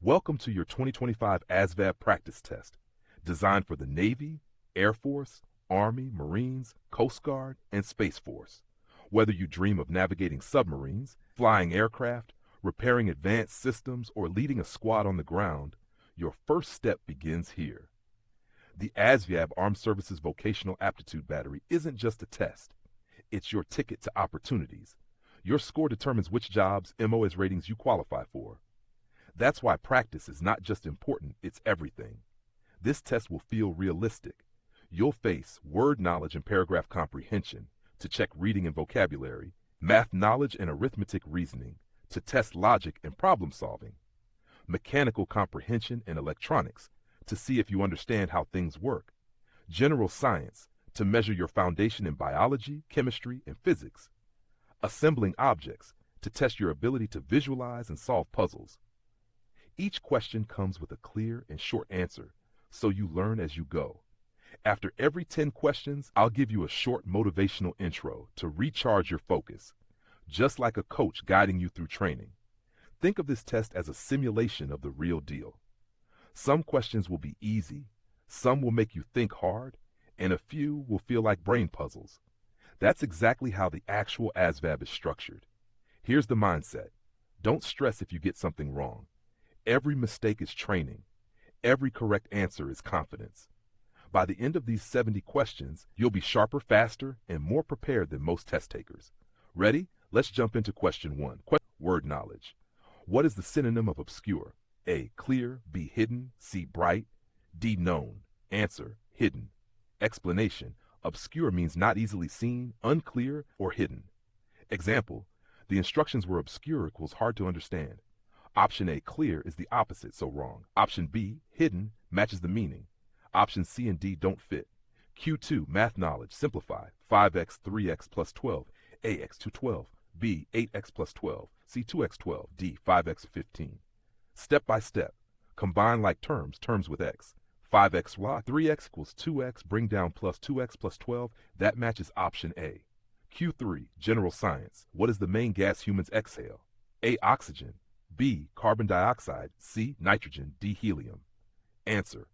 Welcome to your 2025 ASVAB practice test, designed for the Navy, Air Force, Army, Marines, Coast Guard, and Space Force. Whether you dream of navigating submarines, flying aircraft, repairing advanced systems, or leading a squad on the ground, your first step begins here. The ASVAB Armed Services Vocational Aptitude Battery isn't just a test. It's your ticket to opportunities. Your score determines which jobs, MOS ratings you qualify for. That's why practice is not just important, it's everything. This test will feel realistic. You'll face word knowledge and paragraph comprehension to check reading and vocabulary, math knowledge and arithmetic reasoning to test logic and problem solving, mechanical comprehension and electronics to see if you understand how things work, general science to measure your foundation in biology, chemistry, and physics, assembling objects to test your ability to visualize and solve puzzles. Each question comes with a clear and short answer, so you learn as you go. After every 10 questions, I'll give you a short motivational intro to recharge your focus, just like a coach guiding you through training. Think of this test as a simulation of the real deal. Some questions will be easy, some will make you think hard, and a few will feel like brain puzzles. That's exactly how the actual ASVAB is structured. Here's the mindset. Don't stress if you get something wrong. Every mistake is training. Every correct answer is confidence. By the end of these 70 questions, you'll be sharper, faster, and more prepared than most test takers. Ready? Let's jump into question 1. Word knowledge. What is the synonym of obscure? A. Clear. B. Hidden. C. Bright. D. Known. Answer. Hidden. Explanation. Obscure means not easily seen, unclear, or hidden. Example. The instructions were obscure equals hard to understand. Option A, clear, is the opposite, so wrong. Option B, hidden, matches the meaning. Option C and D don't fit. Q2, math knowledge, simplify. 5x, 3x plus 12. AX, 212. B, 8x plus 12. C, 2x 12. D, 5x 15. Step by step. Combine like terms with x. 5xy, 3x equals 2x, bring down plus 2x plus 12. That matches option A. Q3, general science. What is the main gas humans exhale? A, oxygen. B, carbon dioxide. C, nitrogen. D, helium. Answer.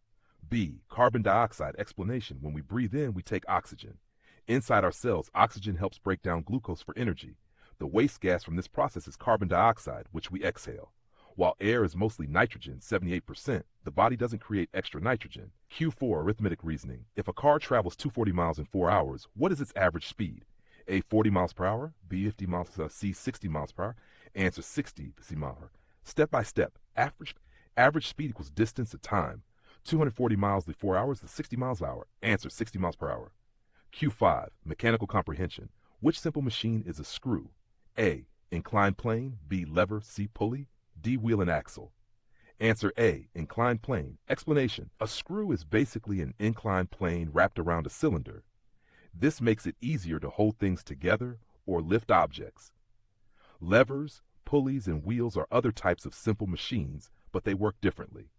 B, carbon dioxide. Explanation. When we breathe in, we take oxygen. Inside our cells, oxygen helps break down glucose for energy. The waste gas from this process is carbon dioxide, which we exhale. While air is mostly nitrogen, 78%, the body doesn't create extra nitrogen. Q4, arithmetic reasoning. If a car travels 240 miles in 4 hours, what is its average speed? A, 40 miles per hour. B, 50 miles per hour. C, 60 miles per hour. Answer, 60 miles per hour. Step by step. Average speed equals distance to time. 240 miles to 4 hours is 60 miles per hour. Answer, 60 miles per hour. Q5, mechanical comprehension. Which simple machine is a screw? A, inclined plane. B, lever. C, pulley. D, wheel and axle. Answer A, inclined plane. Explanation. A screw is basically an inclined plane wrapped around a cylinder. This makes it easier to hold things together or lift objects. Levers, pulleys, and wheels are other types of simple machines, but they work differently.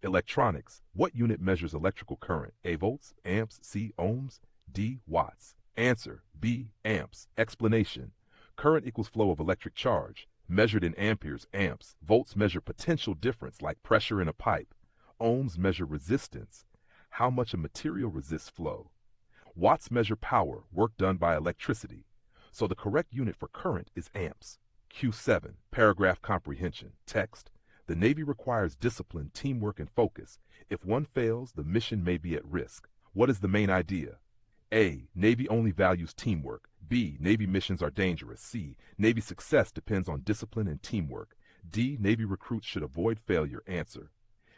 Electronics. What unit measures electrical current? A, volts. Amps. C, ohms. D, watts. Answer. B, amps. Explanation. Current equals flow of electric charge. Measured in amperes, amps. Volts measure potential difference like pressure in a pipe. Ohms measure resistance, how much a material resists flow. Watts measure power, work done by electricity. So the correct unit for current is amps. Q7, paragraph comprehension. Text. The Navy requires discipline, teamwork, and focus. If one fails, the mission may be at risk. What is the main idea? A, Navy only values teamwork. B, Navy missions are dangerous. C, Navy success depends on discipline and teamwork. D, Navy recruits should avoid failure. Answer.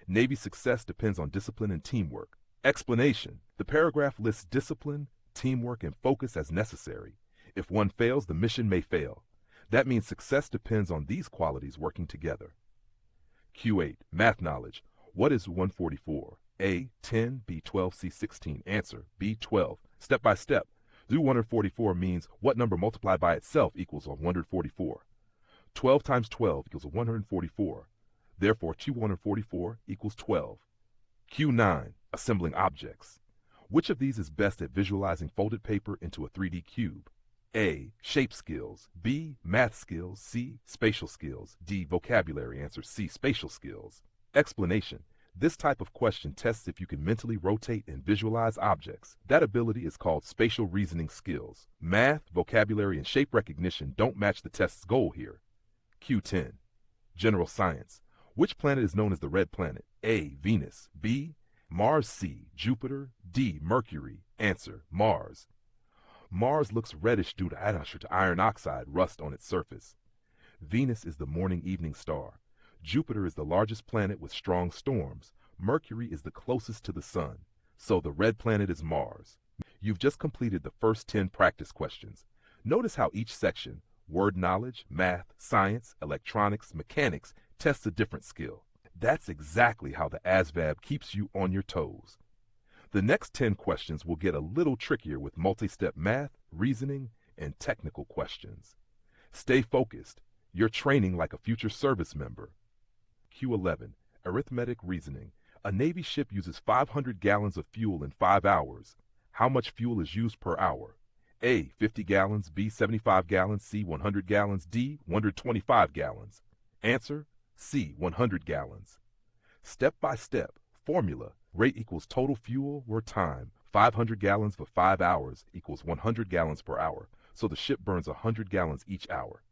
Navy success depends on discipline and teamwork. Explanation. The paragraph lists discipline, teamwork, and focus as necessary. If one fails, the mission may fail. That means success depends on these qualities working together. Q8, math knowledge. What is 144? A, 10, B, 12, C, 16. Answer. B, 12. Step by step. Do 144 means what number multiplied by itself equals 144. 12 times 12 equals 144. Therefore, Q144 equals 12. Q9, assembling objects. Which of these is best at visualizing folded paper into a 3D cube? A. Shape skills. B. Math skills. C. Spatial skills. D. Vocabulary. Answer C. Spatial skills. Explanation. This type of question tests if you can mentally rotate and visualize objects. That ability is called spatial reasoning skills. Math, vocabulary, and shape recognition don't match the test's goal here. Q10. General science. Which planet is known as the red planet? A. Venus. B. Mars. C. Jupiter. D. Mercury. Answer Mars. Mars looks reddish due to iron oxide rust on its surface. Venus is the morning-evening star. Jupiter is the largest planet with strong storms. Mercury is the closest to the sun. So the red planet is Mars. You've just completed the first 10 practice questions. Notice how each section, word knowledge, math, science, electronics, mechanics, tests a different skill. That's exactly how the ASVAB keeps you on your toes. The next 10 questions will get a little trickier with multi-step math, reasoning, and technical questions. Stay focused. You're training like a future service member. Q11. Arithmetic Reasoning. A Navy ship uses 500 gallons of fuel in 5 hours. How much fuel is used per hour? A. 50 gallons. B. 75 gallons. C. 100 gallons. D. 125 gallons. Answer C. 100 gallons. Step by step. Formula. Rate equals total fuel or time. 500 gallons for 5 hours equals 100 gallons per hour, so the ship burns 100 gallons each hour.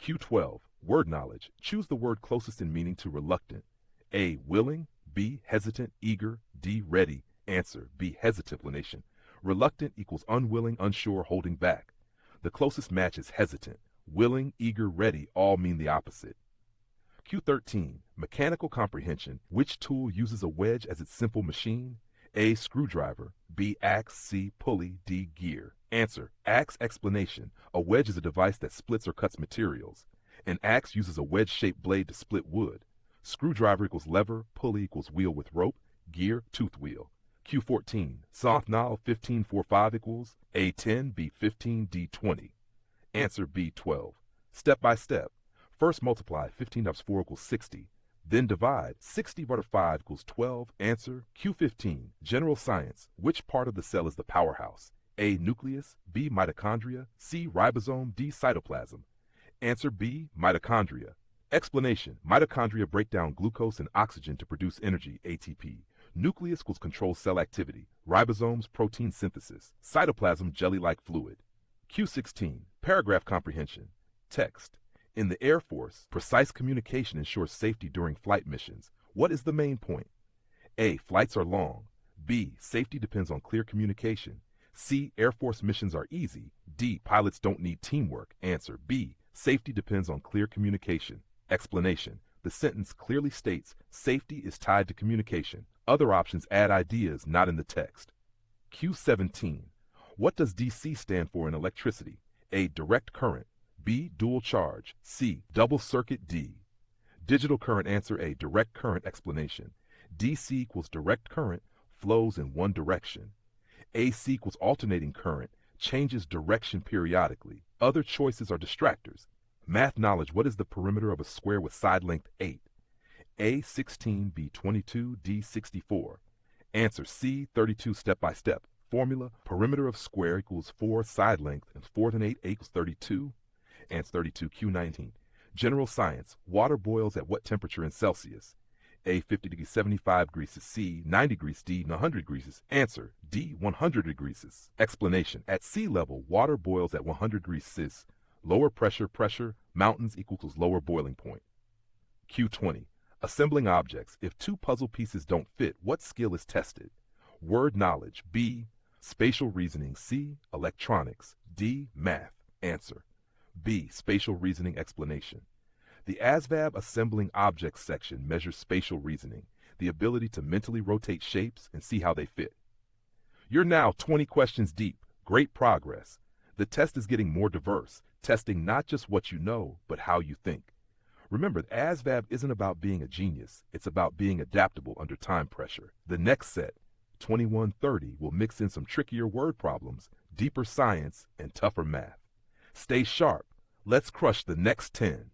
Q12. Word knowledge. Choose the word closest in meaning to reluctant. A. Willing. B. Hesitant, eager. D. Ready. Answer B. Hesitation. Reluctant equals unwilling, unsure, holding back. The closest match is hesitant. Willing, eager, ready all mean the opposite. Q13. Mechanical comprehension. Which tool uses a wedge as its simple machine? A. Screwdriver. B. Axe. C. Pulley. D. Gear. Answer axe. Explanation. A wedge is a device that splits or cuts materials. An axe uses a wedge-shaped blade to split wood. Screwdriver equals lever. Pulley equals wheel with rope. Gear, tooth wheel. Q14. Softnol 1545 equals A. 10. B. 15. D. 20. Answer B. 12. Step by step. First multiply 15 times 4 equals 60. Then divide 60 divided by 5 equals 12. Answer Q15. General science. Which part of the cell is the powerhouse? A. Nucleus. B. Mitochondria. C. Ribosome. D. Cytoplasm. Answer B. Mitochondria. Explanation. Mitochondria break down glucose and oxygen to produce energy, ATP. Nucleus controls cell activity. Ribosomes, protein synthesis. Cytoplasm, jelly-like fluid. Q16. Paragraph comprehension. Text. In the Air Force, precise communication ensures safety during flight missions. What is the main point? A. Flights are long. B. Safety depends on clear communication. C. Air Force missions are easy. D. Pilots don't need teamwork. Answer B. Safety depends on clear communication. Explanation. The sentence clearly states safety is tied to communication. Other options add ideas not in the text. Q17. What does DC stand for in electricity? A. Direct current. B. Dual charge. C. Double circuit. D. Digital current. Answer A. Direct current. Explanation. DC equals direct current, flows in one direction. AC equals alternating current, changes direction periodically. Other choices are distractors. Math knowledge. What is the perimeter of a square with side length 8? A. 16. B. 22. D. 64. Answer C. 32. Step by step. Formula. Perimeter of square equals 4 side length, and 4 than 8 equals 32. Answer 32. Q19. General science. Water boils at what temperature in Celsius? A. 50 degrees 75 degrees. C. 90 degrees. D. 100 degrees. Answer D. 100 degrees. Explanation. At sea level, water boils at 100 degrees Cis. Lower pressure, mountains equals lower boiling point. Q20. Assembling objects. If two puzzle pieces don't fit, what skill is tested? Word knowledge. B. Spatial reasoning. C. Electronics. D. Math. Answer B. Spatial reasoning. Explanation. The ASVAB Assembling Objects section measures spatial reasoning, the ability to mentally rotate shapes and see how they fit. You're now 20 questions deep. Great progress. The test is getting more diverse, testing not just what you know, but how you think. Remember, the ASVAB isn't about being a genius. It's about being adaptable under time pressure. The next set, 2130, will mix in some trickier word problems, deeper science, and tougher math. Stay sharp. Let's crush the next 10.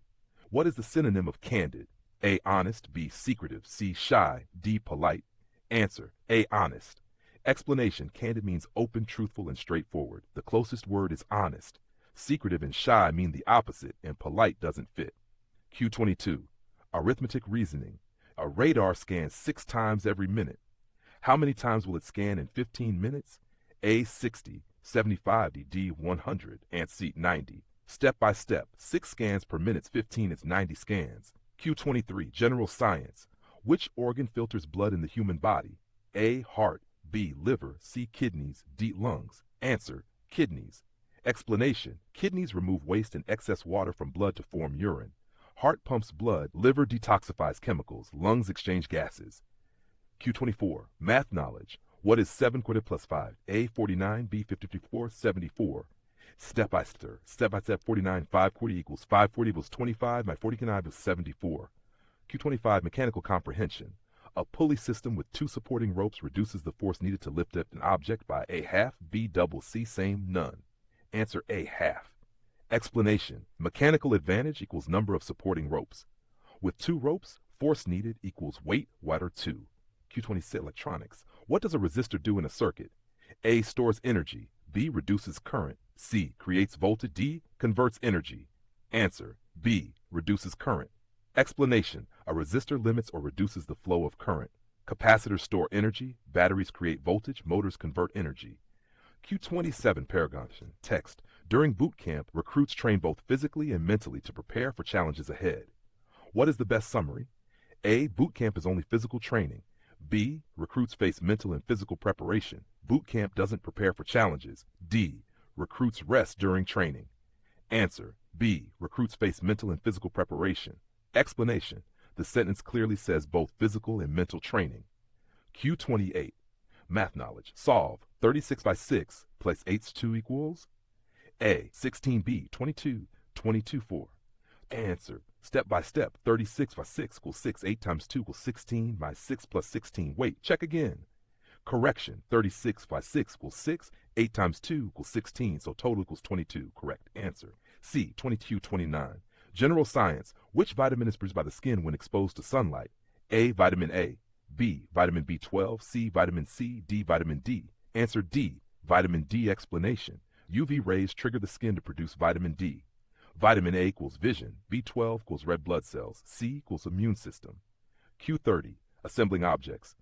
What is the synonym of candid? A. Honest. B. Secretive. C. Shy. D. Polite. Answer A. Honest. Explanation. Candid means open, truthful, and straightforward. The closest word is honest. Secretive and shy mean the opposite, and polite doesn't fit. Q22. Arithmetic reasoning. A radar scans 6 times every minute. How many times will it scan in 15 minutes? A, 60, 75, D, 100, and C, 90. Step by step, 6 scans per minute, 15 is 90 scans. Q23. General science. Which organ filters blood in the human body? A, heart, B, liver, C, kidneys, D, lungs. Answer, kidneys. Explanation. Kidneys remove waste and excess water from blood to form urine. Heart pumps blood, liver detoxifies chemicals, lungs exchange gases. Q24. Math knowledge. What is 7 squared plus 5? A, 49, B, 54, 74. Step by step, 49, 540 equals 540 equals 25, my 49 equals 74. Q25. Mechanical comprehension. A pulley system with 2 supporting ropes reduces the force needed to lift up an object by a half, B, double, C, same, none. Answer, a half. Explanation. Mechanical advantage equals number of supporting ropes. With 2 ropes, force needed equals weight, water 2. Q26. Electronics. What does a resistor do in a circuit? A, stores energy, B, reduces current, C, creates voltage, D, converts energy. Answer, B, reduces current. Explanation. A resistor limits or reduces the flow of current. Capacitors store energy, batteries create voltage, motors convert energy. Q27. Paragon. Text. During boot camp, recruits train both physically and mentally to prepare for challenges ahead. What is the best summary? A, boot camp is only physical training. B, recruits face mental and physical preparation. Boot camp doesn't prepare for challenges. D, recruits rest during training. Answer, B, recruits face mental and physical preparation. Explanation. The sentence clearly says both physical and mental training. Q28. Math knowledge. Solve. 36 by 6 plus 8's 2 equals A, 16B, 22, 22, 4. Answer. Step by step. 36 by 6 equals 6. 8 times 2 equals 16 by 6 plus 16. Wait, check again. Correction. 36 by 6 equals 6. 8 times 2 equals 16, so total equals 22. Correct answer. C, 22, 29. General science. Which vitamin is produced by the skin when exposed to sunlight? A, vitamin A. B, vitamin B12. C, vitamin C. D, vitamin D. Answer D, vitamin D. Explanation. UV rays trigger the skin to produce vitamin D. Vitamin A equals vision, B12 equals red blood cells, C equals immune system. Q30. Assembling objects.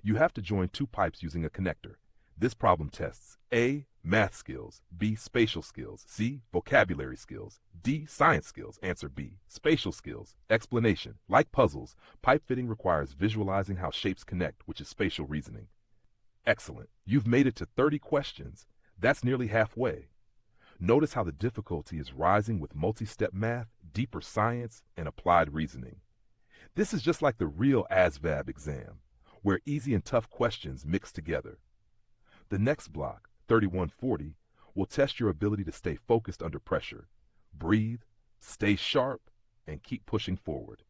You have to join 2 pipes using a connector. This problem tests A, math skills, B, spatial skills, C, vocabulary skills, D, science skills. Answer B, spatial skills. Explanation. Like puzzles, pipe fitting requires visualizing how shapes connect, which is spatial reasoning. Excellent. You've made it to 30 questions. That's nearly halfway. Notice how the difficulty is rising with multi-step math, deeper science, and applied reasoning. This is just like the real ASVAB exam, where easy and tough questions mix together. The next block, 3140, will test your ability to stay focused under pressure. Breathe, stay sharp, and keep pushing forward.